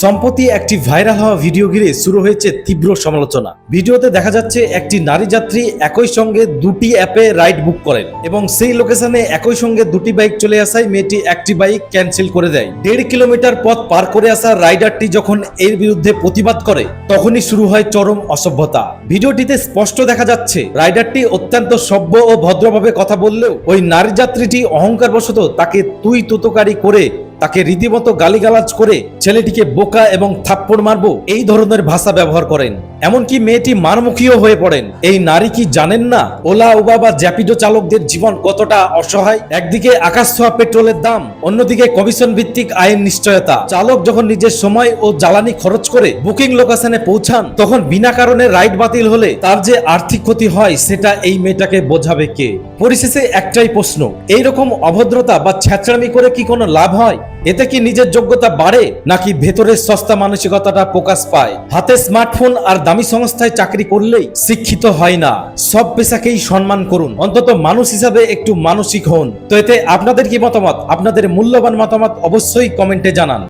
সম্প্রতি একটি ভাইরাল হওয়া ভিডিও ঘিরে শুরু হয়েছে তীব্র সমালোচনা। ভিডিওতে দেখা যাচ্ছে একটি নারী যাত্রী একই সঙ্গে দুটি অ্যাপে রাইড বুক করেন এবং সেই লোকেশনে একই সঙ্গে দুটি বাইক চলে আসায় মেয়েটি একটি বাইক ক্যান্সেল করে দেয়। 1.5 কিলোমিটার পথ পার করে আসা রাইডারটি যখন এর বিরুদ্ধে প্রতিবাদ করে তখনই শুরু হয় চরম অসভ্যতা। ভিডিওটিতে স্পষ্ট দেখা যাচ্ছে রাইডারটি অত্যন্ত সভ্য ও ভদ্রভাবে কথা বললেও ওই নারী যাত্রীটি অহংকারবশত তাকে তুই তুতকারি করে তাকে রীতিমতো গালিগালাজ করে ছেলেটিকে বোকা এবং থাপ্পড় মারবো এই ধরনের ভাষা ব্যবহার করেন। এমনকি মেয়েটি মারমুখীও হয়ে পড়েন। এই নারী কি জানেন না ওলা উবার বা র্যাপিডো চালকদের জীবন কতটা অসহায়? একদিকে আকাশ ছোঁয়া পেট্রোলের দাম, অন্যদিকে কমিশন ভিত্তিক আয়ের নিশ্চয়তা। চালক যখন নিজের সময় ও জ্বালানি খরচ করে বুকিং লোকেশনে পৌঁছান তখন বিনা কারণে রাইড বাতিল হলে তার যে আর্থিক ক্ষতি হয় সেটা এই মেয়েটাকে বোঝাবে কে? পরিশেষে একটাই প্রশ্ন, এইরকম অভদ্রতা বা ছ্যাঁচড়ামি করে কি কোনো লাভ হয়? এতে কি নিজের যোগ্যতা বাড়ে নাকি ভেতরের সস্তা মানসিকতাটা প্রকাশ পায়? হাতে স্মার্টফোন আর দামি সংস্থায় চাকরি করলেই শিক্ষিত হয় না। সব পেশাকেই সম্মান করুন, অন্তত মানুষ হিসাবে একটু মানসিক হন। তো এতে আপনাদের কি মতামত? আপনাদের মূল্যবান মতামত অবশ্যই কমেন্টে জানান।